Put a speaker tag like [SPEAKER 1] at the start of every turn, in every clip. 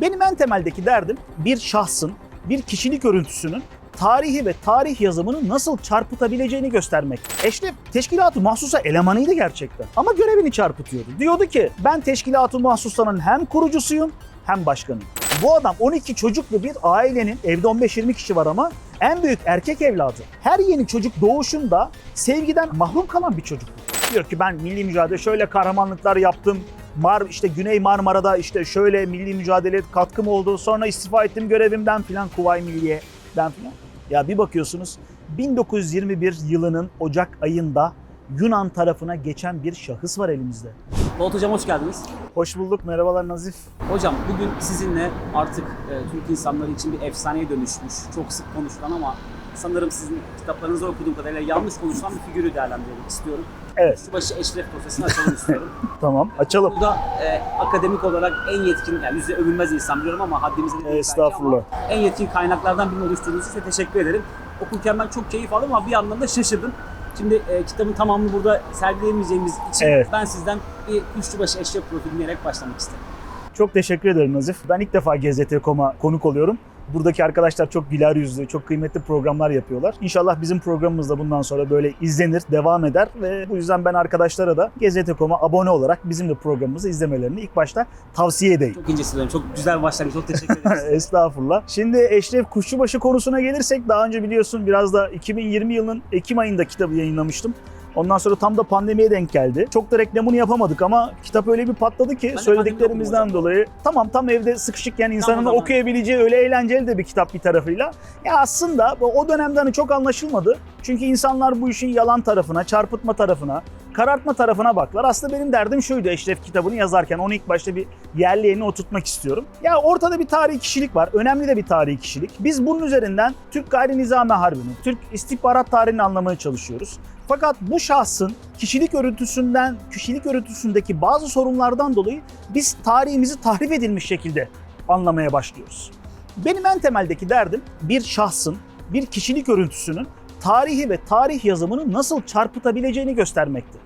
[SPEAKER 1] Benim en temeldeki derdim bir şahsın, bir kişilik örüntüsünün tarihi ve tarih yazımını nasıl çarpıtabileceğini göstermek. Eşref Teşkilat-ı Mahsusa elemanıydı gerçekten ama görevini çarpıtıyordu. Diyordu ki ben Teşkilat-ı Mahsusa'nın hem kurucusuyum hem başkanıyım. Bu adam 12 çocuklu bir ailenin, evde 15-20 kişi var ama en büyük erkek evladı. Her yeni çocuk doğuşunda sevgiden mahrum kalan bir çocuk. Diyor ki ben milli mücadele şöyle kahramanlıklar yaptım. İşte Güney Marmara'da işte şöyle milli mücadele katkım oldu. Sonra istifa ettim görevimden filan, Kuvayi Milliye'den filan. Ya bir bakıyorsunuz 1921 yılının Ocak ayında Yunan tarafına geçen bir şahıs var elimizde.
[SPEAKER 2] Polat Hocam hoş geldiniz.
[SPEAKER 1] Hoş bulduk, merhabalar Nazif.
[SPEAKER 2] Hocam bugün sizinle artık Türk insanları için bir efsaneye dönüşmüş, çok sık konuşulan ama sanırım sizin kitaplarınızda okuduğum kadarıyla yanlış konuşulan bir figürü değerlendirmek istiyorum.
[SPEAKER 1] Evet.
[SPEAKER 2] Kuşçubaşı Eşref profesini açalım istiyorum.
[SPEAKER 1] Tamam, açalım.
[SPEAKER 2] Burada akademik olarak en yetkin, yani yüzde övülmez insan biliyorum ama haddimize de değil
[SPEAKER 1] Estağfurullah.
[SPEAKER 2] belki ama en yetkin kaynaklardan birini oluşturduğunuz için teşekkür ederim. Okurken ben çok keyif aldım ama bir yandan da şaşırdım. Şimdi kitabın tamamını burada sergileyemeyeceğimiz için
[SPEAKER 1] Evet.
[SPEAKER 2] ben sizden bir Kuşçubaşı Eşref profili dinleyerek başlamak isterim.
[SPEAKER 1] Çok teşekkür ederim Nazif. Ben ilk defa GZT.com'a konuk oluyorum. Buradaki arkadaşlar çok güler yüzlü, çok kıymetli programlar yapıyorlar. İnşallah bizim programımız da bundan sonra böyle izlenir, devam eder ve bu yüzden ben arkadaşlara da GZT.com'a abone olarak bizim de programımızı izlemelerini ilk başta tavsiye edeyim.
[SPEAKER 2] Çok ince söylüyorum. Çok güzel başlangıç. Çok teşekkür ederim.
[SPEAKER 1] Estağfurullah. Şimdi Eşref Kuşçubaşı konusuna gelirsek daha önce biliyorsun biraz da 2020 yılının Ekim ayında kitabı yayınlamıştım. Ondan sonra tam da pandemiye denk geldi. Çok da reklamını yapamadık ama kitap öyle bir patladı ki söylediklerimizden dolayı. Tamam, tam evde sıkışıkken insanın okuyabileceği öyle eğlenceli de bir kitap bir tarafıyla. Ya aslında o dönemde hani çok anlaşılmadı. Çünkü insanlar bu işin yalan tarafına, çarpıtma tarafına, karartma tarafına baktılar. Aslında benim derdim şuydu Eşref kitabını yazarken. Onu ilk başta bir yerli yerine oturtmak istiyorum. Ya ortada bir tarihi kişilik var. Önemli de bir tarihi kişilik. Biz bunun üzerinden Türk Gayri Nizami Harbi'ni, Türk istihbarat tarihini anlamaya çalışıyoruz. Fakat bu şahsın kişilik örüntüsündeki bazı sorunlardan dolayı biz tarihimizi tahrif edilmiş şekilde anlamaya başlıyoruz. Benim en temeldeki derdim bir şahsın, bir kişilik örüntüsünün tarihi ve tarih yazımını nasıl çarpıtabileceğini göstermekti.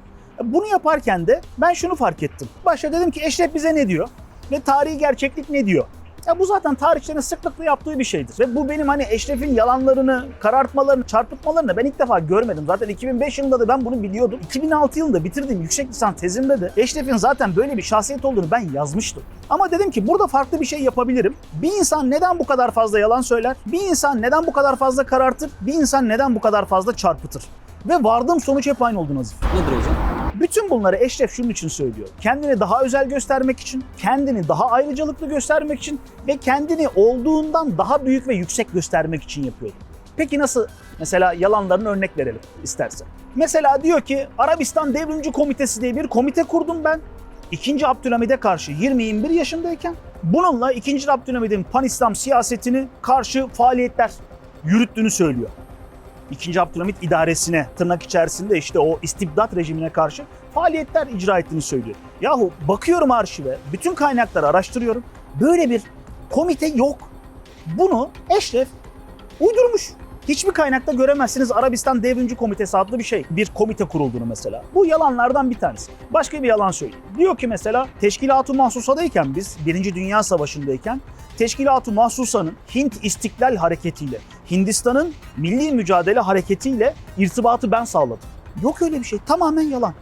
[SPEAKER 1] Bunu yaparken de ben şunu fark ettim. Başta dedim ki Eşref bize ne diyor ve tarihi gerçeklik ne diyor? Ya bu zaten tarihçilerin sıklıkla yaptığı bir şeydir. Ve bu benim hani Eşref'in yalanlarını, karartmalarını, çarpıtmalarını ben ilk defa görmedim. Zaten 2005 yılında da ben bunu biliyordum. 2006 yılında bitirdiğim yüksek lisans tezimde de Eşref'in zaten böyle bir şahsiyet olduğunu ben yazmıştım. Ama dedim ki burada farklı bir şey yapabilirim. Bir insan neden bu kadar fazla yalan söyler? Bir insan neden bu kadar fazla karartır? Bir insan neden bu kadar fazla çarpıtır? Ve vardığım sonuç hep aynı oldu Nazif.
[SPEAKER 2] Nedir hocam?
[SPEAKER 1] Bütün bunları Eşref şunun için söylüyor. Kendini daha özel göstermek için, kendini daha ayrıcalıklı göstermek için ve kendini olduğundan daha büyük ve yüksek göstermek için yapıyor. Peki nasıl? Mesela yalanlarını örnek verelim istersen. Mesela diyor ki Arabistan Devrimci Komitesi diye bir komite kurdum ben. 2. Abdülhamid'e karşı 20-21 yaşındayken. Bununla 2. Abdülhamid'in pan-İslam siyasetini karşı faaliyetler yürüttüğünü söylüyor. 2. Abdülhamid idaresine tırnak içerisinde işte o istibdat rejimine karşı faaliyetler icra ettiğini söylüyor. Yahu bakıyorum arşive, bütün kaynakları araştırıyorum. Böyle bir komite yok. Bunu Eşref uydurmuş. Hiçbir kaynakta göremezsiniz Arabistan Devrimci Komitesi adlı bir şey. Bir komite kurulduğunu mesela. Bu yalanlardan bir tanesi. Başka bir yalan söyleyeyim. Diyor ki mesela Teşkilat-ı Mahsusa'dayken biz 1. Dünya Savaşı'ndayken Teşkilat-ı Mahsusa'nın Hint İstiklal Hareketi'yle, Hindistan'ın Milli Mücadele Hareketi'yle irtibatı ben sağladım. Yok öyle bir şey. Tamamen yalan.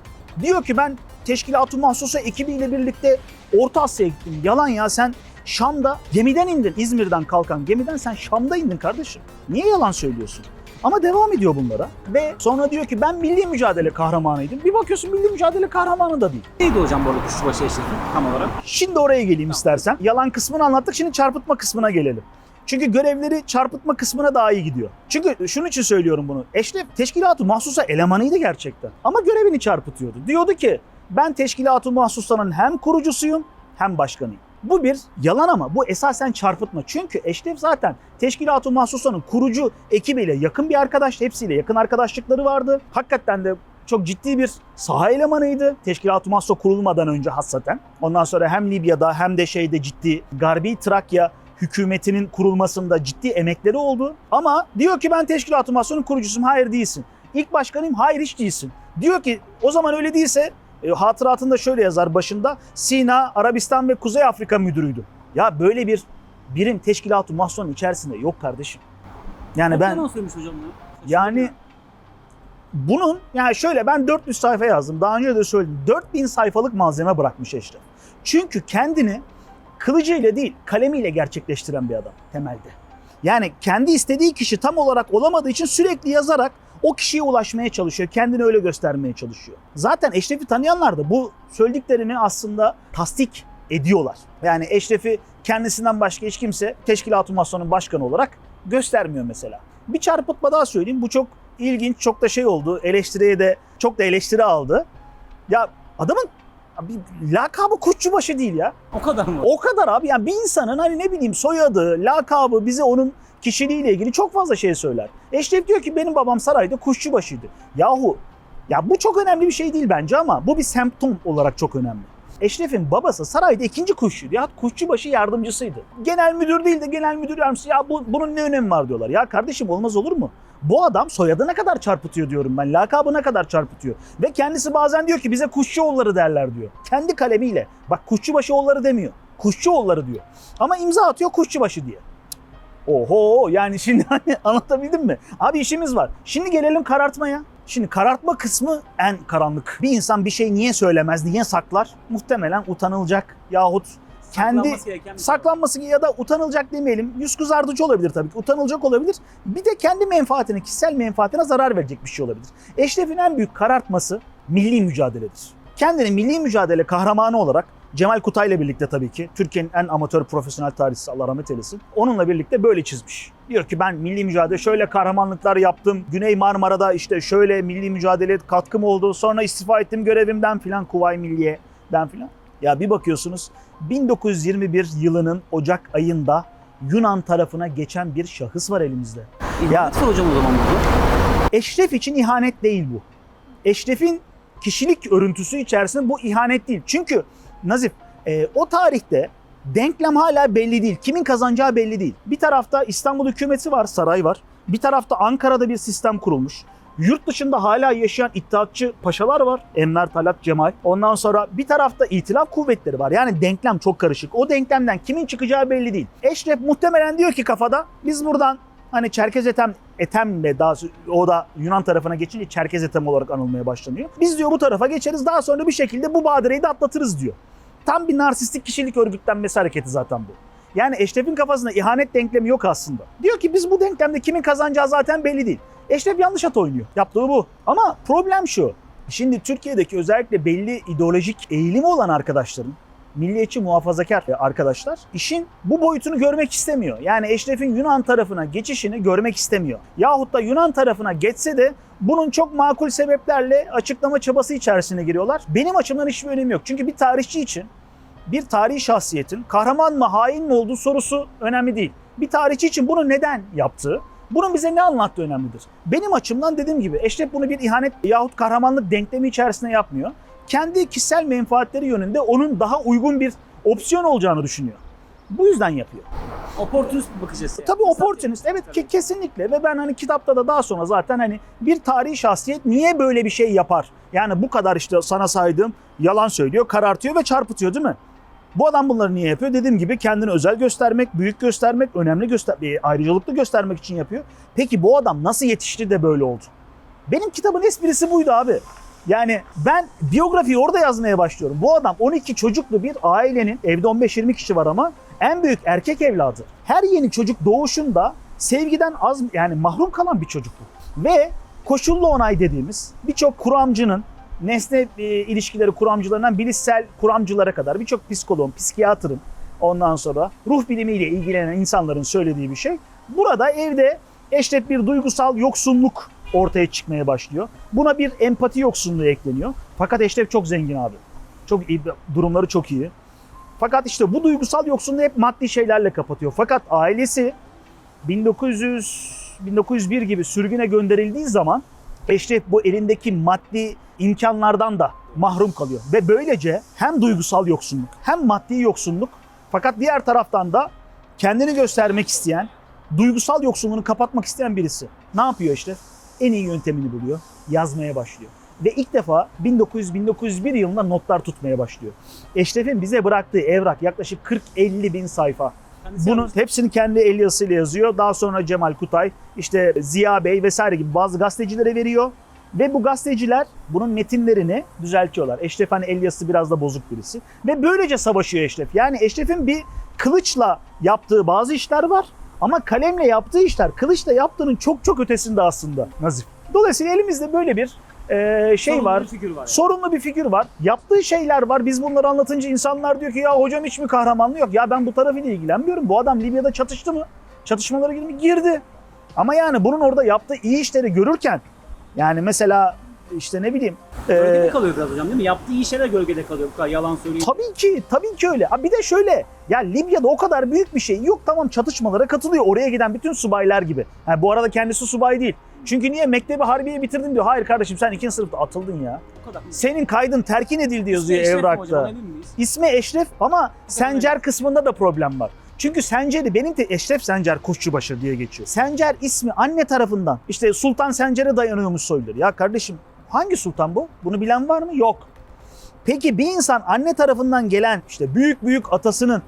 [SPEAKER 1] Diyor ki ben Teşkilat-ı Mahsusa ekibiyle birlikte Orta Asya'ya gittim. Yalan ya, sen Şam'da gemiden indin. İzmir'den kalkan gemiden sen Şam'da indin kardeşim. Niye yalan söylüyorsun? Ama devam ediyor bunlara ve sonra diyor ki ben milli mücadele kahramanıydım. Bir bakıyorsun milli mücadele kahramanı da değil.
[SPEAKER 2] Neydi hocam bu arada Kuşçubaşı Eşref'in tam olarak?
[SPEAKER 1] Şimdi oraya geleyim istersen. Yalan kısmını anlattık, şimdi çarpıtma kısmına gelelim. Çünkü görevleri çarpıtma kısmına daha iyi gidiyor. Çünkü şunun için söylüyorum bunu. Eşref Teşkilat-ı Mahsusa elemanıydı gerçekten. Ama görevini çarpıtıyordu. Diyordu ki ben Teşkilat-ı Mahsusa'nın hem kurucusuyum hem başkanıyım. Bu bir yalan ama bu esasen çarpıtma. Çünkü Eşref zaten Teşkilat-ı Mahsusa'nın kurucu ekibiyle yakın bir arkadaş, hepsiyle yakın arkadaşlıkları vardı. Hakikaten de çok ciddi bir saha elemanıydı. Teşkilat-ı Mahsusa kurulmadan önce hassaten. Ondan sonra hem Libya'da hem de ciddi Garbi Trakya hükümetinin kurulmasında ciddi emekleri oldu. Ama diyor ki ben Teşkilat-ı Mahsusa'nın kurucusuyum. Hayır değilsin. İlk başkanıyım. Hayır hiç değilsin. Diyor ki o zaman öyle değilse hatıratında şöyle yazar başında, Sina, Arabistan ve Kuzey Afrika müdürüydü. Ya böyle bir birim teşkilat-ı mahzunun içerisinde yok kardeşim. Yani ben
[SPEAKER 2] Nasıl söylemiş hocam ya?
[SPEAKER 1] yani bunun yani şöyle ben 400 sayfa yazdım. Daha önce de söyledim. 4000 sayfalık malzeme bırakmış Eşref. Çünkü kendini kılıcıyla değil kalemiyle gerçekleştiren bir adam temelde. Yani kendi istediği kişi tam olarak olamadığı için sürekli yazarak o kişiye ulaşmaya çalışıyor. Kendini öyle göstermeye çalışıyor. Zaten Eşref'i tanıyanlar da bu söylediklerini aslında tasdik ediyorlar. Yani Eşref'i kendisinden başka hiç kimse Teşkilat-ı Mahzun'un başkanı olarak göstermiyor mesela. Bir çarpıtma daha söyleyeyim. Bu çok ilginç, çok da şey oldu. Eleştiriye de çok da eleştiri aldı. Ya adamın bir lakabı Kuşçubaşı değil ya.
[SPEAKER 2] O kadar mı?
[SPEAKER 1] O kadar abi. Yani bir insanın hani ne bileyim soyadı, lakabı bize onun kişiliğiyle ilgili çok fazla şey söyler. Eşref diyor ki benim babam sarayda kuşçubaşıydı. Yahu ya bu çok önemli bir şey değil bence ama bu bir semptom olarak çok önemli. Eşref'in babası sarayda ikinci kuşçuydu. Ya kuşçubaşı yardımcısıydı. Genel müdür değil de genel müdür yardımcısı. Ya bunun ne önemi var diyorlar. Ya kardeşim olmaz olur mu? Bu adam soyadına kadar çarpıtıyor diyorum ben. Lakabına kadar çarpıtıyor. Ve kendisi bazen diyor ki bize Kuşçuoğulları derler diyor. Kendi kalemiyle. Bak Kuşçubaşıoğulları demiyor. Kuşçuoğulları diyor. Ama imza atıyor Kuşçubaşı diye. Oho yani şimdi hani anlatabildim mi? Abi işimiz var. Şimdi gelelim karartmaya. Şimdi karartma kısmı en karanlık. Bir insan bir şey niye söylemez, niye saklar? Muhtemelen utanılacak yahut kendi saklanması ya da utanılacak demeyelim. Yüz kızartıcı olabilir tabii ki. Utanılacak olabilir. Bir de kendi menfaatine, kişisel menfaatine zarar verecek bir şey olabilir. Eşref'in en büyük karartması milli mücadeledir. Kendini milli mücadele kahramanı olarak Cemal Kutay'la birlikte tabii ki Türkiye'nin en amatör profesyonel tarihçisi Allah rahmet eylesin. Onunla birlikte böyle çizmiş. Diyor ki ben milli mücadele şöyle kahramanlıklar yaptım. Güney Marmara'da işte şöyle milli mücadele katkım oldu. Sonra istifa ettim görevimden filan Kuvayi Milliye'den filan. Ya bir bakıyorsunuz 1921 yılının Ocak ayında Yunan tarafına geçen bir şahıs var elimizde.
[SPEAKER 2] Ya hocam o zaman burada.
[SPEAKER 1] Eşref için ihanet değil bu. Eşref'in kişilik örüntüsü içerisinde bu ihanet değil. Çünkü Nazif o tarihte denklem hala belli değil. Kimin kazanacağı belli değil. Bir tarafta İstanbul hükümeti var, saray var. Bir tarafta Ankara'da bir sistem kurulmuş. Yurt dışında hala yaşayan iddiatçı paşalar var. Enver, Talat, Cemal. Ondan sonra bir tarafta itilaf kuvvetleri var. Yani denklem çok karışık. O denklemden kimin çıkacağı belli değil. Eşref muhtemelen diyor ki kafada biz buradan hani Çerkez Ethem'le daha o da Yunan tarafına geçince Çerkez Ethem olarak anılmaya başlanıyor. Biz diyor bu tarafa geçeriz daha sonra bir şekilde bu badireyi de atlatırız diyor. Tam bir narsistik kişilik örgütlenmesi hareketi zaten bu. Yani Eşref'in kafasında ihanet denklemi yok aslında. Diyor ki biz bu denklemde kimin kazanacağı zaten belli değil. Eşref yanlış at oynuyor. Yaptığı bu. Ama problem şu. Şimdi Türkiye'deki özellikle belli ideolojik eğilimi olan arkadaşların, milliyetçi muhafazakar arkadaşlar işin bu boyutunu görmek istemiyor. Yani Eşref'in Yunan tarafına geçişini görmek istemiyor. Yahut da Yunan tarafına geçse de bunun çok makul sebeplerle açıklama çabası içerisine giriyorlar. Benim açımdan hiçbir önemi yok. Çünkü bir tarihçi için bir tarihi şahsiyetin kahraman mı hain mi olduğu sorusu önemli değil. Bir tarihçi için bunu neden yaptığı, bunun bize ne anlattığı önemlidir. Benim açımdan dediğim gibi Eşref bunu bir ihanet yahut kahramanlık denklemi içerisinde yapmıyor. Kendi kişisel menfaatleri yönünde onun daha uygun bir opsiyon olacağını düşünüyor. Bu yüzden yapıyor.
[SPEAKER 2] Opportunist bir bakış açısı.
[SPEAKER 1] Tabii opportunist. Evet kesinlikle ve ben hani kitapta da daha sonra zaten hani bir tarihi şahsiyet niye böyle bir şey yapar? Yani bu kadar işte sana saydığım yalan söylüyor, karartıyor ve çarpıtıyor değil mi? Bu adam bunları niye yapıyor? Dediğim gibi kendini özel göstermek, büyük göstermek, önemli ayrıcalıklı göstermek için yapıyor. Peki bu adam nasıl yetişti de böyle oldu? Benim kitabın esprisi buydu abi. Yani ben biyografiyi orada yazmaya başlıyorum. Bu adam 12 çocuklu bir ailenin, evde 15-20 kişi var ama en büyük erkek evladı. Her yeni çocuk doğuşunda sevgiden az yani mahrum kalan bir çocuk bu. Ve koşullu onay dediğimiz birçok kuramcının, nesne ilişkileri kuramcılarından bilişsel kuramcılara kadar birçok psikoloğun, psikiyatrın ondan sonra ruh bilimiyle ilgilenen insanların söylediği bir şey. Burada evde Eşref bir duygusal yoksunluk ortaya çıkmaya başlıyor. Buna bir empati yoksunluğu ekleniyor. Fakat Eşref çok zengin abi. Çok iyi, durumları çok iyi. Fakat işte bu duygusal yoksunluğu hep maddi şeylerle kapatıyor. Fakat ailesi 1901 gibi sürgüne gönderildiği zaman Eşref bu elindeki maddi imkanlardan da mahrum kalıyor. Ve böylece hem duygusal yoksunluk hem maddi yoksunluk fakat diğer taraftan da kendini göstermek isteyen, duygusal yoksunluğunu kapatmak isteyen birisi. Ne yapıyor Eşref? En iyi yöntemini buluyor. Yazmaya başlıyor. ve ilk defa 1901 yılında notlar tutmaya başlıyor. Eşref'in bize bıraktığı evrak yaklaşık 40-50 bin sayfa. Bunun hepsini kendi el yazısıyla yazıyor. Daha sonra Cemal Kutay, işte Ziya Bey vesaire gibi bazı gazetecilere veriyor. Ve bu gazeteciler bunun metinlerini düzeltiyorlar. Eşref hani el yazısı biraz da bozuk birisi. Ve böylece savaşıyor Eşref. Yani Eşref'in bir kılıçla yaptığı bazı işler var. Ama kalemle yaptığı işler kılıçla yaptığının çok çok ötesinde aslında Nazif. Dolayısıyla elimizde böyle bir şey var. Sorunlu bir figür var. Yaptığı şeyler var. Biz bunları anlatınca insanlar diyor ki ya hocam hiç mi kahramanlığı yok? Ya ben bu tarafıyla ilgilenmiyorum. Bu adam Libya'da çatıştı mı? Çatışmalara girdi mi? Girdi. Ama yani bunun orada yaptığı iyi işleri görürken yani mesela işte ne bileyim.
[SPEAKER 2] Gölgede kalıyor biraz hocam değil mi? Yaptığı iyi şeyler gölgede kalıyor. Bu kadar yalan söyleyeyim.
[SPEAKER 1] Tabii ki öyle. Bir de şöyle. Ya Libya'da o kadar büyük bir şey yok. Tamam çatışmalara katılıyor. Oraya giden bütün subaylar gibi. Yani bu arada kendisi subay değil. Çünkü niye Mektebi Harbiye bitirdin diyor. Hayır kardeşim sen 2. sınıfta atıldın ya. Senin kaydın terkin edildi yazıyor evrakta. İsmi Eşref ama Sencer kısmında da problem var. Çünkü Sencer'i benim de Eşref Sencer Kuşçubaşı diye geçiyor. Sencer ismi anne tarafından işte Sultan Sencer'e dayanıyormuş soyulur. Ya kardeşim hangi sultan bu? Bunu bilen var mı? Yok. Peki bir insan anne tarafından gelen işte büyük atasının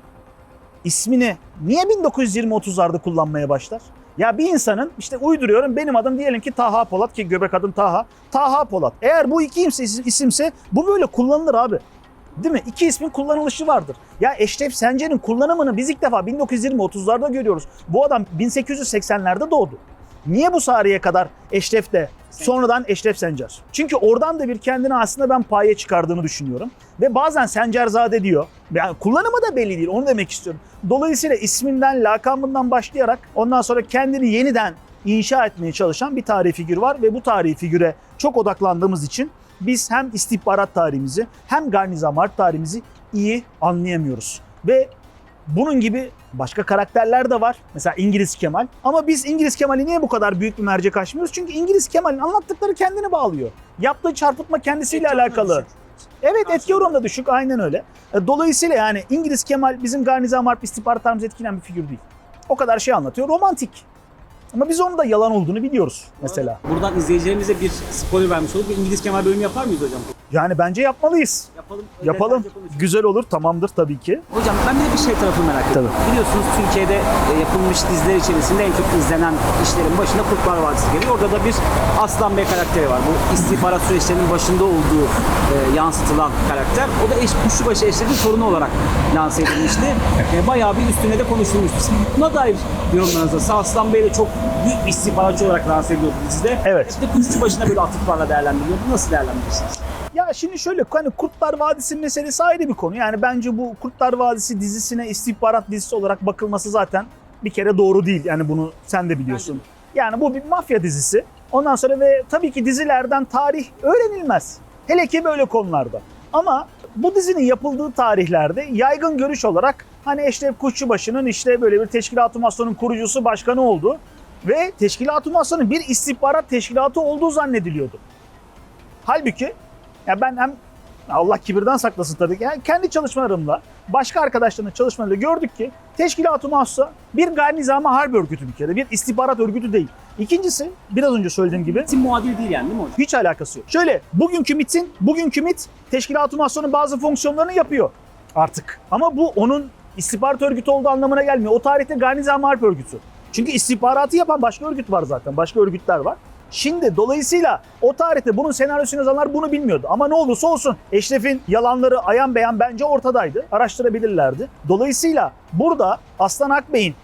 [SPEAKER 1] ismini niye 1920-30'larda kullanmaya başlar? Ya bir insanın işte uyduruyorum benim adım diyelim ki Taha Polat ki göbek adım Taha. Taha Polat. Eğer bu iki isimse bu böyle kullanılır abi. Değil mi? İki ismin kullanılışı vardır. Ya Eşref Sencer'in kullanımını biz ilk defa 1920-30'larda görüyoruz. Bu adam 1880'lerde doğdu. Niye bu tarihe kadar Eşref de sonradan Eşref Sencer? Çünkü oradan da bir kendine aslında ben paye çıkardığını düşünüyorum. Ve bazen Sencerzade diyor. Yani kullanımı da belli değil. Onu demek istiyorum. Dolayısıyla isminden, lakabından başlayarak ondan sonra kendini yeniden inşa etmeye çalışan bir tarihi figür var. Ve bu tarihi figüre çok odaklandığımız için biz hem istihbarat tarihimizi hem Garnizamart tarihimizi iyi anlayamıyoruz. Ve bunun gibi başka karakterler de var. Mesela İngiliz Kemal. Ama biz İngiliz Kemal'i niye bu kadar büyük bir mercek açmıyoruz? Çünkü İngiliz Kemal'in anlattıkları kendini bağlıyor. Yaptığı çarpıtma kendisiyle alakalı. Evet, etki oranı da düşük. Aynen öyle. Dolayısıyla yani İngiliz Kemal bizim Garnizamart istihbarat tarihimizi etkileyen bir figür değil. O kadar şey anlatıyor. Romantik. Ama biz onun da yalan olduğunu biliyoruz mesela.
[SPEAKER 2] Buradan izleyicilerimize bir spoiler vermiş olduk. Bir İngiliz Kemal bölümü yapar mıyız hocam?
[SPEAKER 1] Yani bence yapmalıyız. Yapalım. Güzel olur. Tamamdır tabii ki.
[SPEAKER 2] Hocam ben bir de bir şey tarafını merak ediyorum. Biliyorsunuz Türkiye'de yapılmış diziler içerisinde en çok izlenen işlerin başında Kurtlar Vadisi geliyor. Orada da bir Aslan Bey karakteri var. Bu istihbarat süreçlerinin başında olduğu yansıtılan karakter. O da Kuşçubaşı Eşref'in torunu olarak lanse edilmişti. Bayağı bir üstüne de konuşulmuştu. Buna dair yorumlarınızda Aslan Bey de çok büyük bir istihbaratçı olarak lanse ediliyordu dizide.
[SPEAKER 1] Evet.
[SPEAKER 2] İşte Kuşçubaşı'na böyle atıflarla değerlendiriliyordu. Nasıl değerlendirirsiniz?
[SPEAKER 1] Ya şimdi şöyle hani Kurtlar Vadisi meselesi ayrı bir konu. Yani bence bu Kurtlar Vadisi dizisine istihbarat dizisi olarak bakılması zaten bir kere doğru değil. Yani bunu sen de biliyorsun. Yani bu bir mafya dizisi. Ondan sonra ve tabii ki dizilerden tarih öğrenilmez. Hele ki böyle konularda. Ama bu dizinin yapıldığı tarihlerde yaygın görüş olarak hani Eşref Kuşçubaşı'nın işte böyle bir teşkilat-ı Mason'un kurucusu başkanı oldu. Ve teşkilat-ı Mason'un bir istihbarat teşkilatı olduğu zannediliyordu. Halbuki ya ben hem Allah kibirden saklasın tabii ki. Yani kendi çalışmalarımla, başka arkadaşlarımla çalışmalarıyla gördük ki Teşkilat-ı Mahsa bir gayri nizami harp örgütü bir kere. Bir istihbarat örgütü değil. İkincisi biraz önce söylediğim gibi
[SPEAKER 2] MİT'in muadili değil yani değil mi hocam?
[SPEAKER 1] hiç alakası yok. Şöyle bugünkü MİT Teşkilat-ı Mahsa'nın bazı fonksiyonlarını yapıyor artık. Ama bu onun istihbarat örgütü olduğu anlamına gelmiyor. O tarihte gayri nizami harp örgütü. Çünkü istihbaratı yapan başka örgüt var zaten. Başka örgütler var. Şimdi dolayısıyla o tarihte bunun senaryosunu yazanlar bunu bilmiyordu. Ama ne olursa olsun Eşref'in yalanları ayan beyan bence ortadaydı. Araştırabilirlerdi. Dolayısıyla burada Aslan Akbey'in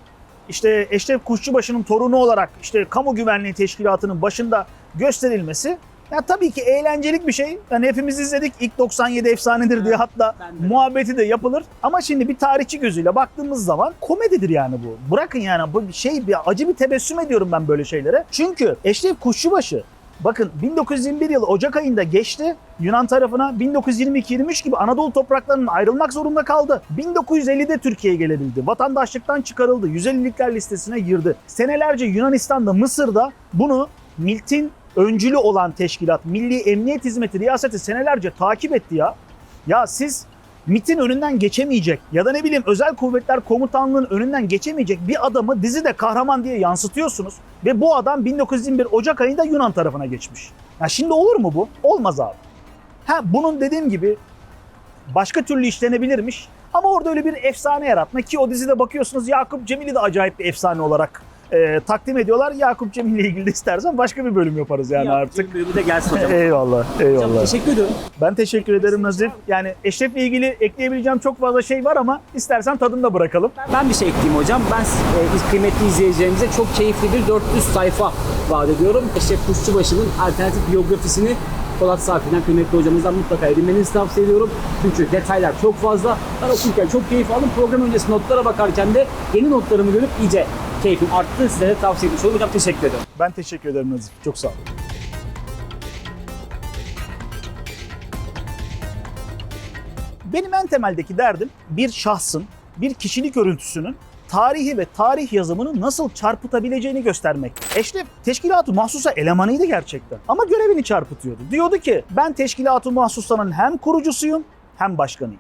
[SPEAKER 1] işte Eşref Kuşçubaşı'nın torunu olarak işte kamu güvenliği teşkilatının başında gösterilmesi ya tabii ki eğlencelik bir şey. Yani hepimiz izledik. İlk 97 efsanedir diye hatta muhabbeti de yapılır. Ama şimdi bir tarihçi gözüyle baktığımız zaman komedidir yani bu. Bırakın yani bu bir acı bir tebessüm ediyorum ben böyle şeylere. Çünkü Eşref Kuşçubaşı bakın 1921 yılı Ocak ayında geçti Yunan tarafına. 1922-23 gibi Anadolu topraklarından ayrılmak zorunda kaldı. 1950'de Türkiye'ye gelebildi. Vatandaşlıktan çıkarıldı. 150'likler listesine girdi. Senelerce Yunanistan'da, Mısır'da bunu MİT'in öncülü olan teşkilat, Milli Emniyet Hizmeti Riyaseti senelerce takip etti ya. Ya siz MİT'in önünden geçemeyecek ya da ne bileyim Özel Kuvvetler Komutanlığı'nın önünden geçemeyecek bir adamı dizide kahraman diye yansıtıyorsunuz. Ve bu adam 1921 Ocak ayında Yunan tarafına geçmiş. Ya şimdi olur mu bu? Olmaz abi. Bunun dediğim gibi başka türlü işlenebilirmiş. Ama orada öyle bir efsane yaratma ki o dizide bakıyorsunuz Yakup Cemil'i de acayip bir efsane olarak takdim ediyorlar. Yakup Cemil'le ilgili de istersen başka bir bölüm yaparız yani artık.
[SPEAKER 2] Bir bölümü de gelsin hocam.
[SPEAKER 1] Eyvallah,
[SPEAKER 2] Hocam
[SPEAKER 1] eyvallah.
[SPEAKER 2] teşekkür ediyorum.
[SPEAKER 1] Ben teşekkür ederim Nazif. Yani Eşref'le ilgili ekleyebileceğim çok fazla şey var ama istersen tadını da bırakalım.
[SPEAKER 2] Ben bir şey ekleyeyim hocam. Ben kıymetli izleyicilerimize çok keyifli bir 400 sayfa vaat ediyorum. Eşref Kuşçubaşı'nın alternatif biyografisini Polat Safi'den kıymetli hocamızdan mutlaka edinmenizi tavsiye ediyorum. Çünkü detaylar çok fazla. Ben okurken çok keyif aldım. Program öncesi notlara bakarken de yeni notlarımı görüp iyice keyfim arttı. Size de tavsiye etmiş oldum. Hocam teşekkür ederim.
[SPEAKER 1] Ben teşekkür ederim Nazif. Çok sağ ol. Benim en temeldeki derdim bir şahsın, bir kişilik örüntüsünün tarihi ve tarih yazımını nasıl çarpıtabileceğini göstermek. Eşref Teşkilat-ı Mahsusa elemanıydı gerçekten ama görevini çarpıtıyordu. Diyordu ki ben Teşkilat-ı Mahsusa'nın hem kurucusuyum hem başkanıyım.